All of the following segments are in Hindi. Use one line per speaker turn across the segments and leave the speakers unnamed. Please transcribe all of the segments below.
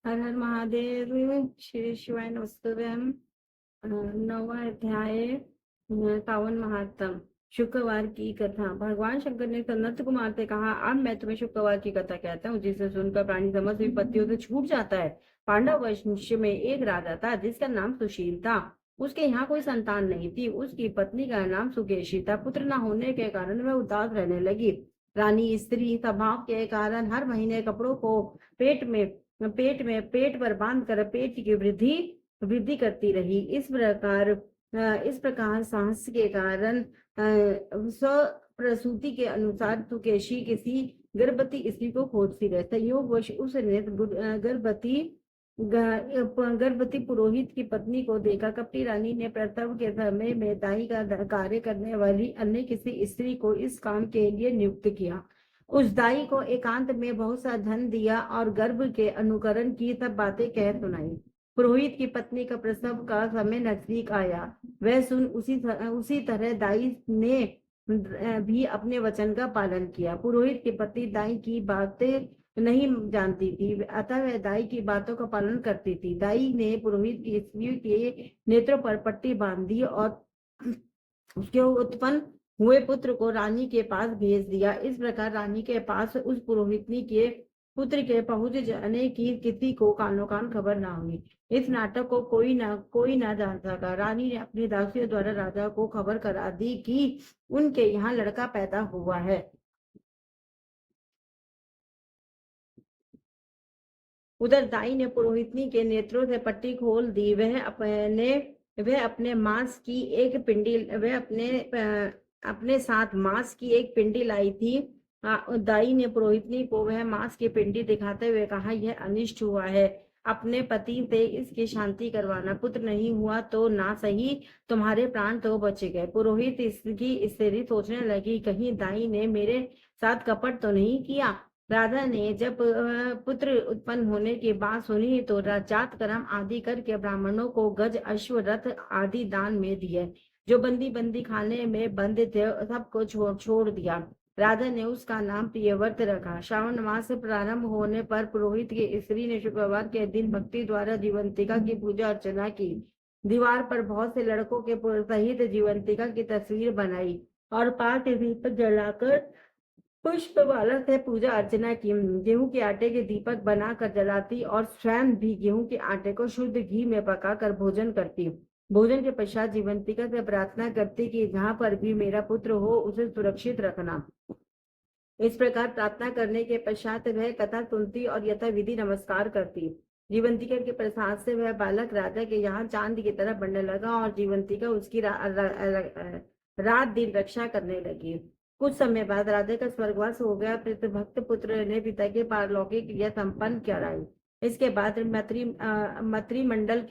हर हर महादेव। श्री शिवाय नमस्तुभ्यम। नौवा अध्याय। पावन महात्म। शुक्रवार की कथा। भगवान शंकर ने सनत कुमार से कहा, अब मैं तुम्हें शुक्रवार की कथा कहता हूँ, जिसे सुनकर प्राणी समस्त विपत्तियों से छूट जाता है। पांडव वंश में एक राजा था, जिसका नाम सुशील था। उसके यहाँ कोई संतान नहीं थी। उसकी पत्नी का नाम सुकेशी था। पुत्र न होने के कारण वह उदास रहने लगी। रानी स्त्री स्वभाव के कारण हर महीने कपड़ों को पेट पर बांध कर पेट की वृद्धि वृद्धि करती रही। इस प्रकार साहस के कारण स्व प्रसूति के अनुसार सुकेशी किसी गर्भवती स्त्री को खोजती रहे। संयोगवश उसने गर्भवती पुरोहित की पत्नी को देखा। कपटी रानी ने प्रसव के समय में दाई का कार्य करने वाली अन्य किसी स्त्री को इस काम के लिए नियुक्त किया। उस दाई को एकांत में बहुत सा धन दिया और गर्भ के अनुकरण की सब बातें कह सुनाई। पुरोहित की पत्नी का प्रसव का समय नजदीक आया। वह सुन उसी तरह दाई ने भी अपने वचन का पालन किया। पुरोहित की पत्नी दाई की बातें नहीं जानती थी, अतः वह दाई की बातों का पालन करती थी। दाई ने पुरोहित की स्त्री के नेत्रों पर पट्टी बांध दी और उसके उत्पन्न हुए पुत्र को रानी के पास भेज दिया। इस प्रकार रानी के पास उस पुरोहितनी के पुत्र के पहुंच जाने की किसी को कानो कान खबर ना हुई। इस नाटक को कोई ना जान सका। रानी ने अपनी दासियों द्वारा राजा को खबर करा दी कि उनके यहाँ लड़का पैदा हुआ है। उधर दाई ने पुरोहितनी के नेत्रों से पट्टी खोल दी। वह अपने मांस की एक पिंडी वह अपने साथ मांस की एक पिंडी लाई थी। दाई ने पुरोहितनी को वह मांस की पिंडी दिखाते हुए कहा, यह अनिष्ट हुआ है। अपने पति से इसकी शांति करवाना। पुत्र नहीं हुआ तो ना सही, तुम्हारे प्राण तो बचे गए। पुरोहित इसकी स्थिति सोचने लगी, कहीं दाई ने मेरे साथ कपट तो नहीं किया। राजा ने जब पुत्र उत्पन्न होने की बात सुनी तो जात कर्म आदि करके ब्राह्मणों को गज अश्व रथ आदि दान में दिए। जो बंदी खाने में बंद थे सबको छोड़ दिया। राजा ने उसका नाम प्रियव्रत रखा। श्रावण मास प्रारंभ होने पर पुरोहित की स्त्री ने शुक्रवार के दिन भक्ति द्वारा जीवंतिका की पूजा अर्चना की। दीवार पर बहुत से लड़कों के सहित जीवंतिका की तस्वीर बनाई और पाठ दीपक जलाकर पुष्प माला से पूजा अर्चना की। गेहूं के आटे के दीपक बनाकर जलाती और स्वयं भी गेहूं के आटे को शुद्ध घी में पकाकर भोजन करती। भोजन के पश्चात जीवंतिका से प्रार्थना करती कि जहां पर भी मेरा पुत्र हो उसे सुरक्षित रखना। इस प्रकार प्रार्थना करने के पश्चात वह कथा सुनती और यथाविधि नमस्कार करती। जीवंतिका के प्रसाद से वह बालक राजा के यहाँ चांद की तरह बढ़ने लगा और जीवंतिका उसकी रात दिन रक्षा करने लगी। कुछ समय बाद राजा का स्वर्गवास हो गया। भक्त पुत्र ने पिता के पारलौकिक क्रिया संपन्न कराई। इसके बाद मंत्रिमंडल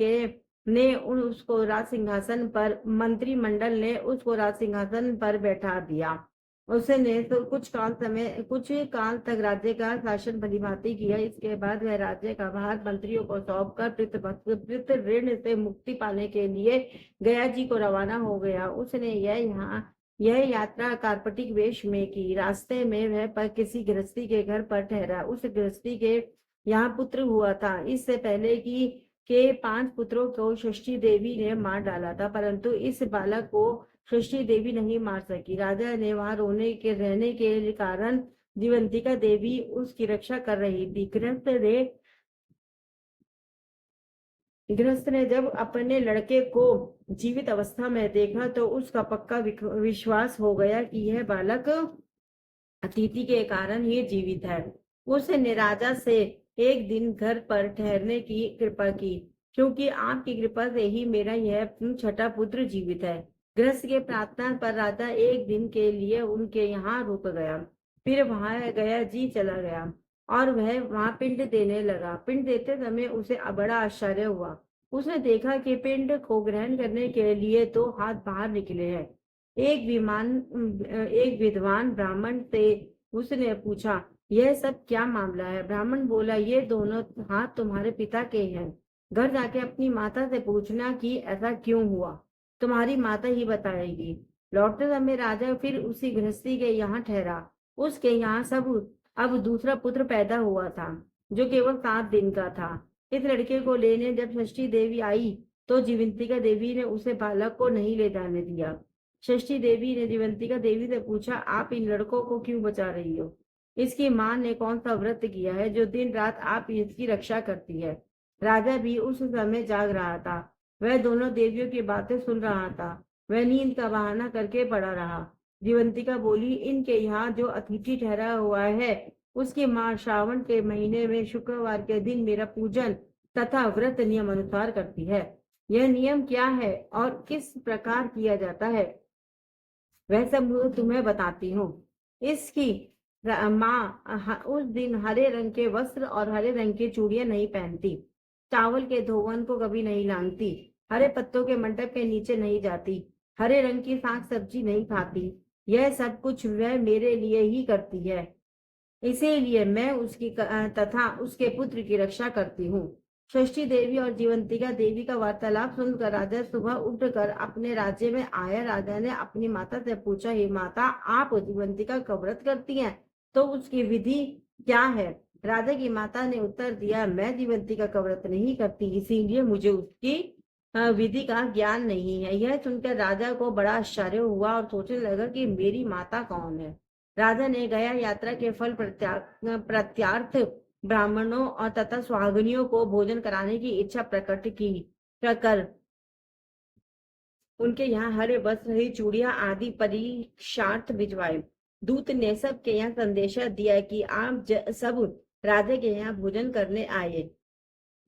ने उसको राज सिंहासन पर मंत्रिमंडल ने उसको राज सिंहासन पर बैठा दिया। उसने तो कुछ काल तक राज्य का शासन भलीभांति किया। इसके बाद वह राज्य का भार मंत्रियों को सौंपकर पितृ ऋण से मुक्ति पाने के लिए गया जी को रवाना हो गया। उसने यह यात्रा कार्पटिक वेश में की। रास्ते में वह पर किसी गृहस्थी के घर पर ठहरा। उस गृहस्थी के यहाँ पुत्र हुआ था। इससे पहले के 5 पुत्रों को षष्ठी देवी ने मार डाला था, परंतु इस बालक को षष्ठी देवी नहीं मार सकी। राजा ने वहां रहने के कारण जीवंतिका देवी उसकी रक्षा कर रही थी। गृहस्थ ने जब अपने लड़के को जीवित अवस्था में देखा तो उसका पक्का विश्वास हो गया कि यह बालक अतिथि के कारण ही जीवित है। उसने राजा से एक दिन घर पर ठहरने की कृपा की, क्योंकि आपकी कृपा से ही मेरा यह छठा पुत्र जीवित है। गृहस्थ के प्रार्थना पर राजा एक दिन के लिए उनके यहाँ रुक गया। फिर वहां गया जी चला गया और वह वहां पिंड देने लगा। पिंड देते समय उसे बड़ा आश्चर्य हुआ। उसने देखा कि पिंड को ग्रहण करने के लिए 2 हाथ बाहर निकले हैं। एक विद्वान ब्राह्मण से उसने पूछा, यह सब क्या मामला है? ब्राह्मण बोला, ये दोनों हाथ तुम्हारे पिता के हैं। घर जाके अपनी माता से पूछना कि ऐसा क्यों हुआ। तुम्हारी माता ही बताएगी। लौटते समय राजा फिर उसी गृहस्थी के यहाँ ठहरा। उसके यहाँ अब दूसरा पुत्र पैदा हुआ था, जो केवल 7 दिन का था। इस लड़के को लेने जब षष्ठी देवी आई तो जीवंतिका देवी ने उसे बालक को नहीं ले जाने दिया। षष्ठी देवी ने जीवंतिका देवी से पूछा, आप इन लड़कों को क्यों बचा रही हो? इसकी माँ ने कौन सा व्रत किया है जो दिन रात आप इसकी रक्षा करती है? राजा भी उस समय जाग रहा था। वह दोनों देवियों की बातें सुन रहा था। वह नींद का बहाना करके पड़ा रहा। जीवंतिका बोली, इनके यहाँ जो अतिथि ठहरा हुआ है उसकी माँ श्रावण के महीने में शुक्रवार के दिन मेरा पूजन तथा व्रत नियम अनुसार करती है। यह नियम क्या है और किस प्रकार किया जाता है वह सब तुम्हें बताती हूँ। इसकी माँ उस दिन हरे रंग के वस्त्र और हरे रंग की चूड़ियां नहीं पहनती, चावल के धोवन को कभी नहीं लांगती, हरे पत्तों के मंडप के नीचे नहीं जाती, हरे रंग की साग सब्जी नहीं खाती। यह सब कुछ वह मेरे लिए ही करती है, इसीलिए मैं उसकी तथा उसके पुत्र की रक्षा करती हूँ। षष्ठी देवी और जीवंतिका देवी का वार्तालाप सुनकर राजा सुबह उठकर अपने राज्य में आया। राजा ने अपनी माता से पूछा, हे माता, आप जीवंतिका का व्रत करती हैं तो उसकी विधि क्या है? राजा की माता ने उत्तर दिया, मैं जीवंतिका का व्रत नहीं करती, इसीलिए मुझे उसकी विधि का ज्ञान नहीं है। यह सुनकर राजा को बड़ा आश्चर्य हुआ और सोचने लगा कि मेरी माता कौन है। राजा ने गया यात्रा के फल प्रत्यार्थ ब्राह्मणों और तथा सुहागिनियों को भोजन कराने की इच्छा प्रकट की कर उनके यहाँ हरे वस्त्र, हरी चूड़ियां आदि परीक्षार्थ भिजवाए। दूत ने सबके यहाँ संदेशा दिया कि आप सब राजा के यहाँ भोजन करने आए।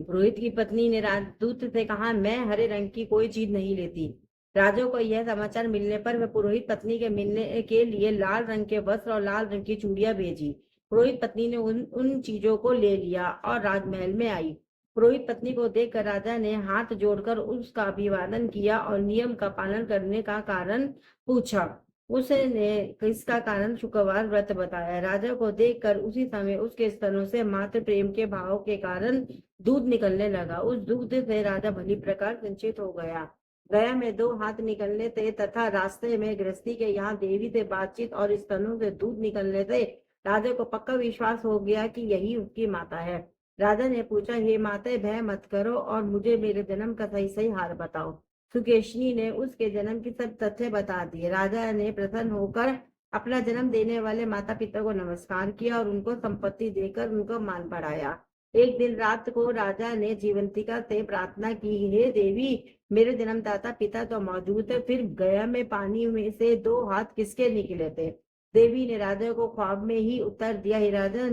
पुरोहित की पत्नी ने राजदूत से कहा, मैं हरे रंग की कोई चीज नहीं लेती। राजा को यह समाचार मिलने पर वह पुरोहित पत्नी के मिलने के लिए लाल रंग के वस्त्र और लाल रंग की चूड़ियां भेजी। पुरोहित पत्नी ने उन चीजों को ले लिया और राजमहल में आई। पुरोहित पत्नी को देखकर राजा ने हाथ जोड़कर उसका अभिवादन किया और नियम का पालन करने का कारण पूछा। उसने इसका कारण शुक्रवार व्रत बताया। राजा को देखकर उसी समय उसके स्तनों से मातृ प्रेम के भाव के कारण दूध निकलने लगा। उस दूध से राजा भली प्रकार संचित हो गया। गया में 2 हाथ निकलने से तथा रास्ते में गृहस्थी के यहाँ देवी से बातचीत और स्तनों से दूध निकलने से राजा को पक्का विश्वास हो गया कि यही उसकी माता है। राजा ने पूछा, हे माते, भय मत करो और मुझे मेरे जन्म का सही सही हाल बताओ। सुकेशनी ने उसके जन्म की सब तथ्य बता दिए। राजा ने प्रसन्न होकर अपना जन्म देने वाले माता पिता को नमस्कार किया और उनको संपत्ति देकर उनको मान बढ़ाया। एक दिन रात को राजा ने जीवंतिका से प्रार्थना की, हे देवी, मेरे जन्मदाता पिता तो मौजूद है, फिर गया में पानी में से 2 हाथ किसके निकले थे? देवी ने राजा को ख्वाब में ही उत्तर दिया, हे राजा,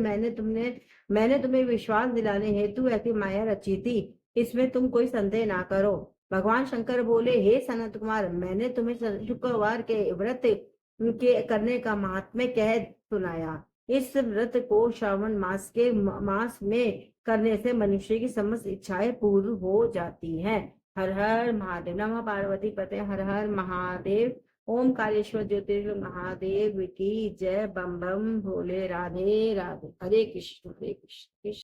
मैंने तुम्हें विश्वास दिलाने हेतु ऐसी माया रची थी, इसमें तुम कोई संदेह ना करो। भगवान शंकर बोले, हे सनत कुमार, मैंने तुम्हें शुक्रवार के व्रत के करने का महात्म्य कह सुनाया। इस व्रत को श्रावण मास में करने से मनुष्य की समस्त इच्छाएं पूर्ण हो जाती हैं। हर हर महादेव। नमः पार्वती पते। हर हर महादेव। ओम कालेश्वर ज्योतिर्लिंग महादेव की जय। बम बम भोले। राधे राधे। हरे कृष्ण हरे कृष्ण कृष्ण